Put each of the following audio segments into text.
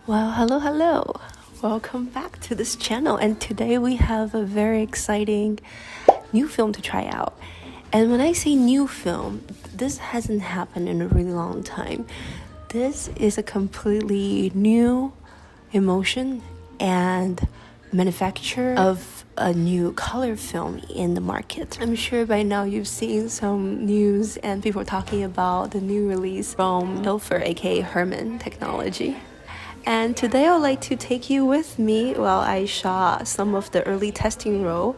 Well, hello. Welcome back to this channel, and today we have a very exciting new film to try out. And when I say new film, this hasn't happened in a really long time. This is a completely new emulsion and manufacture of a new color film in the market. I'm sure by now you've seen some news and people talking about the new release from Ilford, aka Herman technology. And today I'd like to take you with me while I shot some of the early testing roll.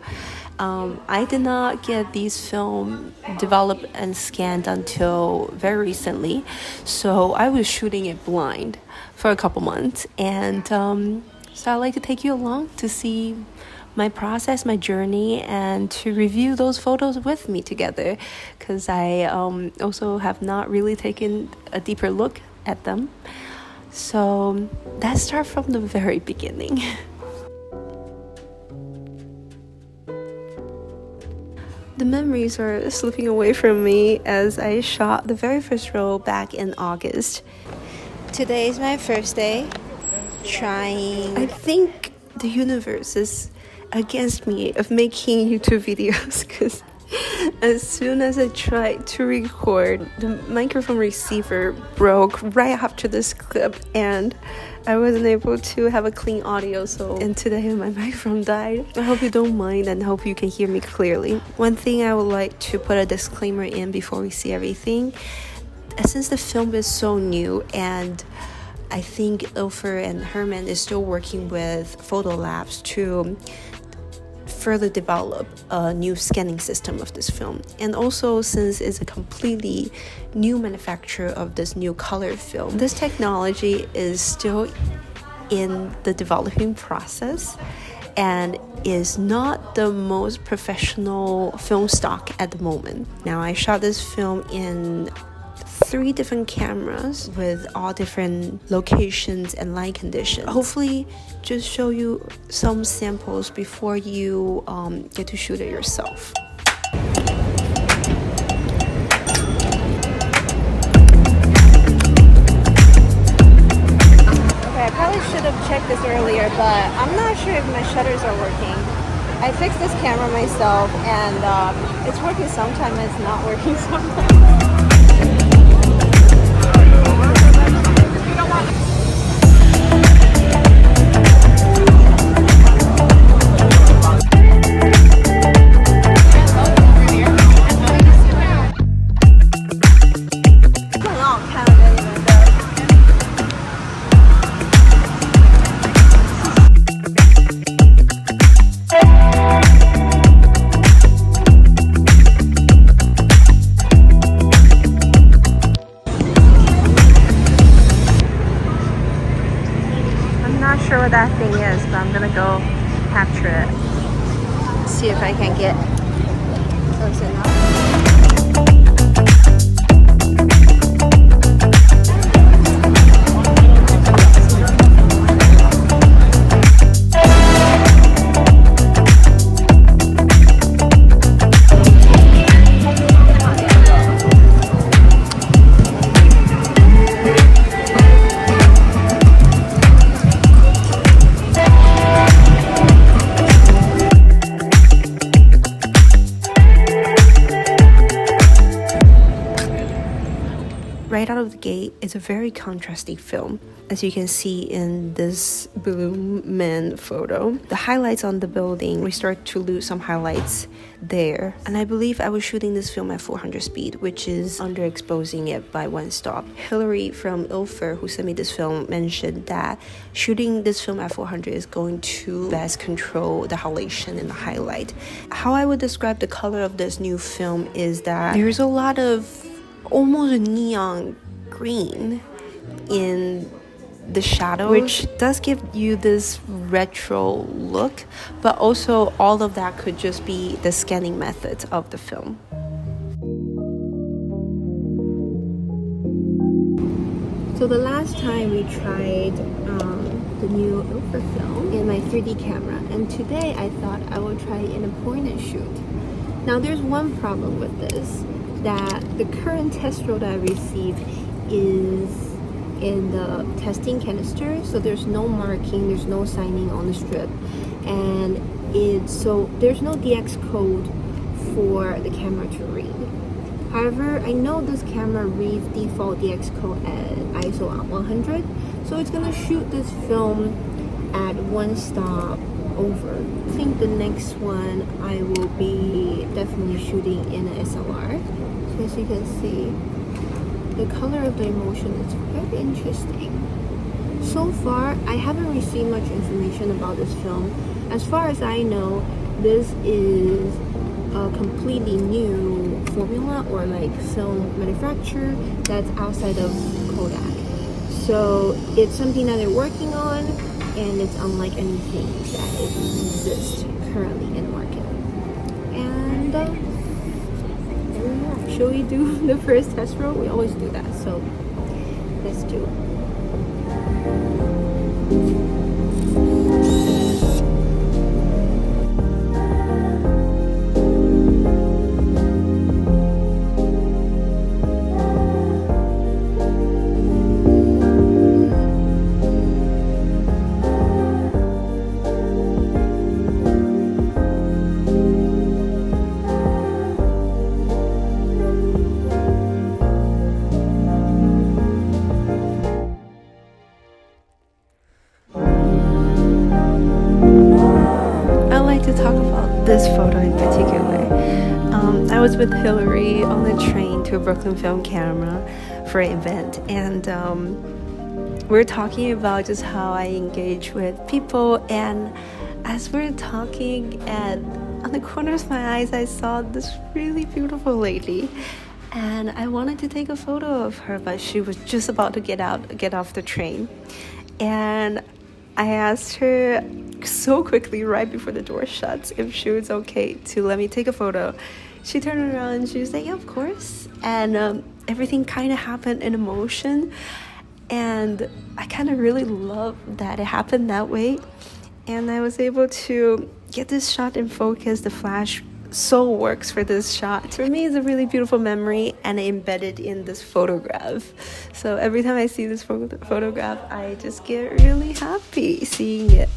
I did not get these film developed and scanned until very recently, so I was shooting it blind for a couple months. And so I'd like to take you along to see my process, my journey, and to review those photos with me together, because I also have not really taken a deeper look at them. So let's start from the very beginning. The memories are slipping away from me as I shot the very first roll back in August. Today is my first day trying. I think the universe is against me of making YouTube videos, because as soon as I tried to record, the microphone receiver broke right after this clip and I wasn't able to have a clean audio, and today my microphone died. I hope you don't mind and hope you can hear me clearly. One thing I would like to put a disclaimer in before we see everything. Since the film is so new, and I think Ilford and Herman is still working with photo labs to further develop a new scanning system of this film, and also since it's a completely new manufacturer of this new color film, this technology is still in the developing process and is not the most professional film stock at the moment. Now, I shot this film in 3 different cameras with all different locations and light conditions. Hopefully just show you some samples before you get to shoot it yourself. Okay, I probably should have checked this earlier, but I'm not sure if my shutters are working. I fixed this camera myself, and it's working sometimes, it's not working sometimes. What that thing is, but I'm gonna go capture it, see if I can get close enough. Right out of the gate, it's a very contrasting film. As you can see in this Balloon Man photo, the highlights on the building, we start to lose some highlights there. And I believe I was shooting this film at 400 speed, which is underexposing it by 1 stop. Hillary from Ilford, who sent me this film, mentioned that shooting this film at 400 is going to best control the halation and the highlight. How I would describe the color of this new film is that there's a lot of almost neon green in the shadows, which does give you this retro look, but also all of that could just be the scanning method of the film. So the last time we tried the new Ilford film in my 3D camera, and today I thought I would try in a point and shoot. Now there's one problem with this, that the current test roll that I received is in the testing canister, so there's no marking, there's no signing on the strip, and so there's no DX code for the camera to read. However, I know this camera reads default DX code at ISO 100, so it's gonna shoot this film at one stop over. I think the next one I will be definitely shooting in an SLR. So as you can see, the color of the emulsion is very interesting. So far, I haven't received much information about this film. As far as I know, this is a completely new formula or like film manufacturer that's outside of Kodak. So it's something that they're working on, and it's unlike anything that exists currently in the market. And here we are. Shall we do the first test roll? We always do that, so let's do it. This photo in particular. I was with Hillary on the train to a Brooklyn Film Camera for an event, and we're talking about just how I engage with people. And as we're talking, on the corners of my eyes, I saw this really beautiful lady, and I wanted to take a photo of her, but she was just about to get off the train, and I asked her so quickly right before the door shuts if she was okay to let me take a photo. She turned around and she was like, yeah, of course. And everything kind of happened in motion, and I kind of really love that it happened that way, and I was able to get this shot in focus. The flash so works for this shot. For me, it's a really beautiful memory, and embedded in this photograph. So every time I see this photograph, I just get really happy seeing it.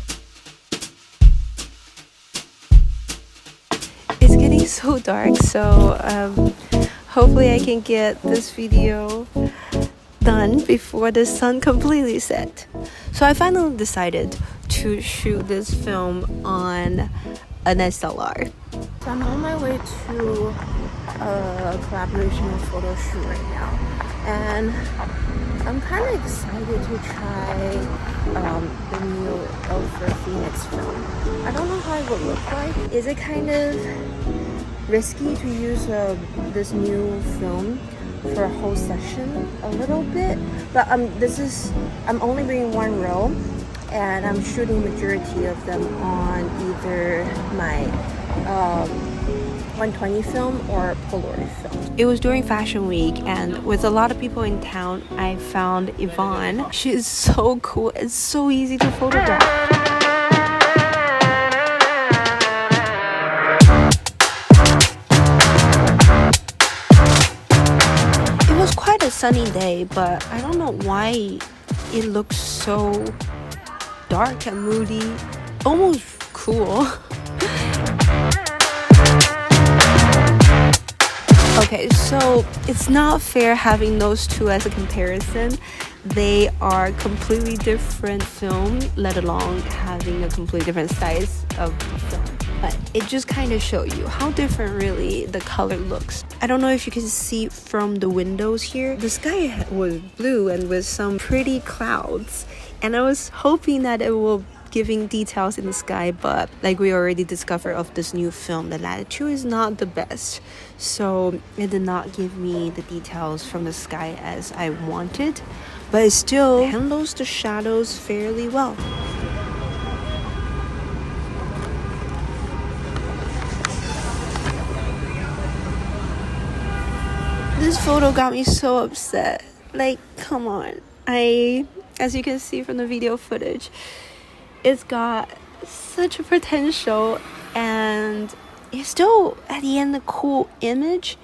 It's getting so dark, so hopefully I can get this video done before the sun completely set. So I finally decided to shoot this film on an SLR. So I'm on my way to a collaboration and photo shoot right now, and I'm kind of excited to try the new Alpha Phoenix film. I don't know how it would look like. Is it kind of risky to use this new film for a whole session? A little bit, but I'm only bringing one roll, and I'm shooting majority of them on either my 120 film or Polaroid film. It was during Fashion Week, and with a lot of people in town, I found Yvonne. She is so cool. It's so easy to photograph. It was quite a sunny day, but I don't know why it looks so dark and moody, almost cool. Okay, so it's not fair having those two as a comparison. They are completely different film, let alone having a completely different size of film. But it just kind of shows you how different really the color looks. I don't know if you can see from the windows here. The sky was blue and with some pretty clouds. And I was hoping that it will giving details in the sky, but like we already discovered of this new film, the latitude is not the best, so it did not give me the details from the sky as I wanted, but it still handles the shadows fairly well. This photo got me so upset. Like, come on. As you can see from the video footage, it's got such a potential, and it's still at the end a cool image.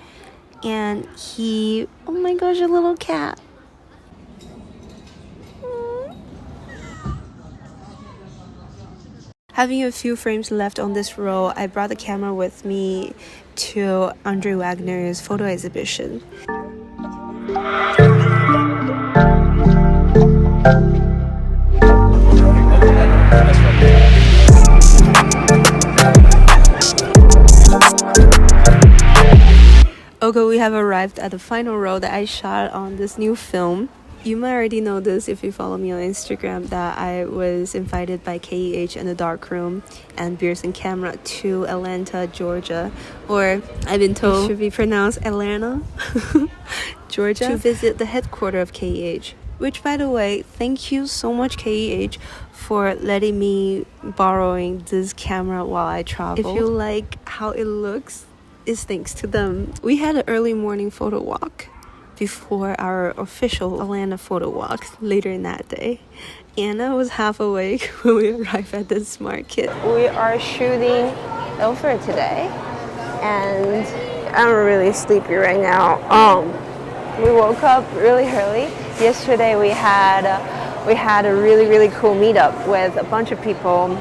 And oh my gosh, a little cat. Having a few frames left on this roll, I brought the camera with me to Andre Wagner's photo exhibition. Okay, we have arrived at the final roll that I shot on this new film. You might already know this if you follow me on Instagram, that I was invited by KEH and the Darkroom and Beers and Camera to Atlanta, Georgia, or I've been told it should be pronounced Atlanta, Georgia, to visit the headquarters of KEH. Which, by the way, thank you so much KEH for letting me borrowing this camera while I travel. If you like how it looks, it's thanks to them. We had an early morning photo walk before our official Atlanta photo walk later in that day. Anna was half awake when we arrived at this market. We are shooting Ilford today, and I'm really sleepy right now. We woke up really early. Yesterday we had a really cool meetup with a bunch of people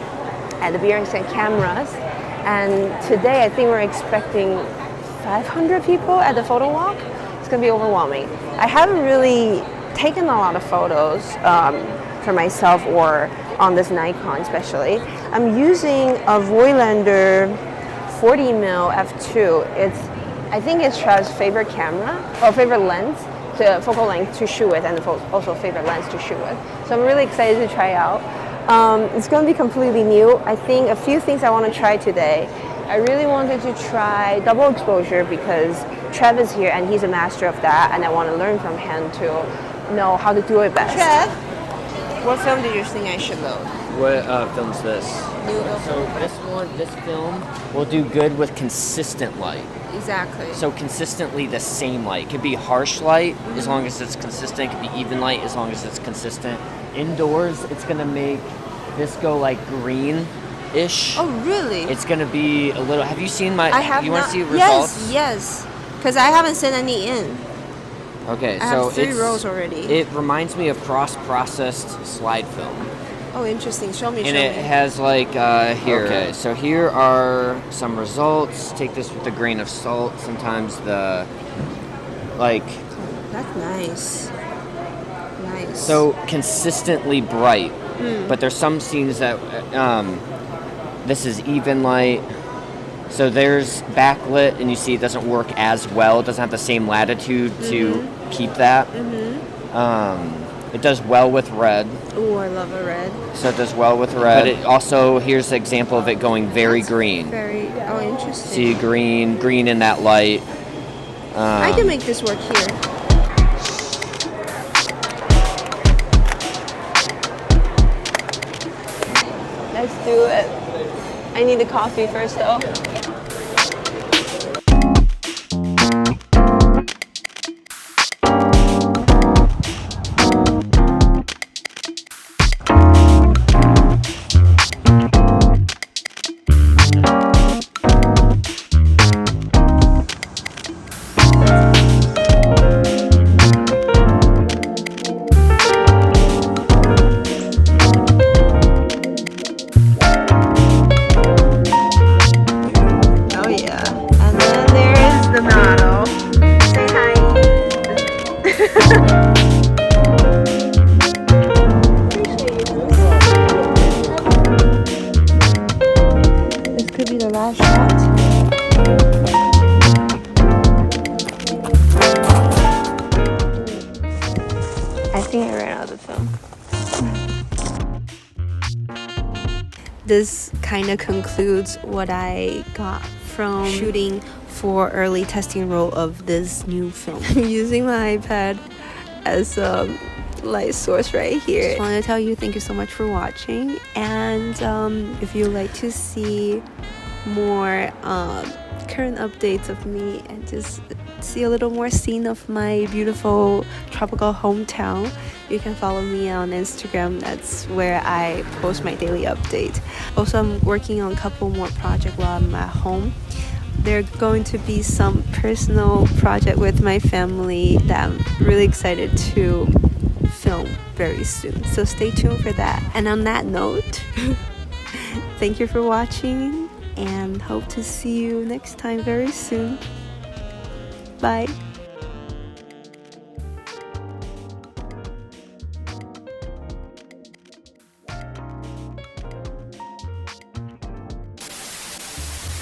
at the Beers and Cameras, and today I think we're expecting 500 people at the photo walk. It's gonna be overwhelming. I haven't really taken a lot of photos for myself or on this Nikon especially. I'm using a Voigtlander 40mm f2. I think it's Trev's favorite camera or favorite lens, to focal length to shoot with, and also favorite lens to shoot with. So I'm really excited to try out. It's going to be completely new. I think a few things I want to try today. I really wanted to try double exposure because Trev is here and he's a master of that, and I want to learn from him to know how to do it best. Trev, what film did you think I should load? What film's this? So this film will do good with consistent light. Exactly. So consistently the same light. It could be harsh light as long as it's consistent. It could be even light as long as it's consistent. Indoors, it's gonna make this go like green-ish. Oh, really? It's gonna be a little. Have you seen my? I have. You want to see results? Yes. Because I haven't sent any in. Okay, I so have 3 rolls already. It reminds me of cross-processed slide film. Oh, interesting. Show me. And it has like here. Okay, so here are some results. Take this with a grain of salt. Sometimes the like. That's nice. Nice. So consistently bright, but there's some scenes that this is even light. So there's backlit, and you see it doesn't work as well. It doesn't have the same latitude to keep that. It does well with red. Oh, I love a red. So it does well with red. But it also, here's an example of it going very green. Interesting. See green in that light. I can make this work here. Let's do it. I need a coffee first though. This kind of concludes what I got from shooting for early testing roll of this new film. I'm using my iPad as a light source right here. Just want to tell you thank you so much for watching, and if you'd like to see more current updates of me and just see a little more scene of my beautiful tropical hometown, you can follow me on Instagram. That's where I post my daily update. Also, I'm working on a couple more projects while I'm at home. There are going to be some personal project with my family that I'm really excited to film very soon, so stay tuned for that. And on that note, Thank you for watching and hope to see you next time very soon. Bye.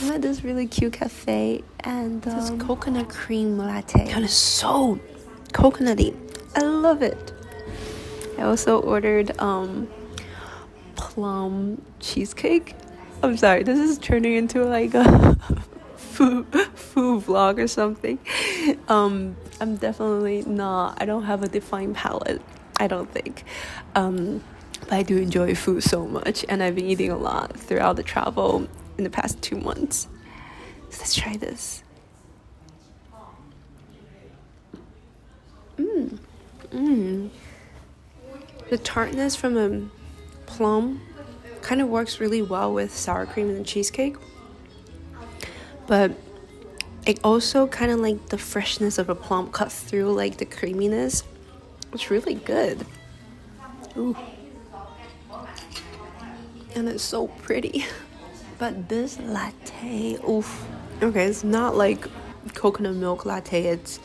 I'm at this really cute cafe and this coconut cream latte. And it's so coconutty. I love it. I also ordered plum cheesecake. I'm sorry, this is turning into like a food vlog or something. I'm definitely not, I don't have a defined palate, I don't think. But I do enjoy food so much, and I've been eating a lot throughout the travel in the past 2 months. So let's try this. The tartness from a plum kind of works really well with sour cream and cheesecake, but it also kind of like the freshness of a plum cuts through like the creaminess. It's really good. Ooh. And it's so pretty. But this latte, oof. Okay, it's not like coconut milk latte. It's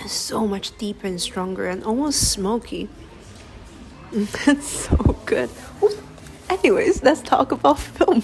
so much deeper and stronger and almost smoky. It's so good. Ooh. Anyways, let's talk about film.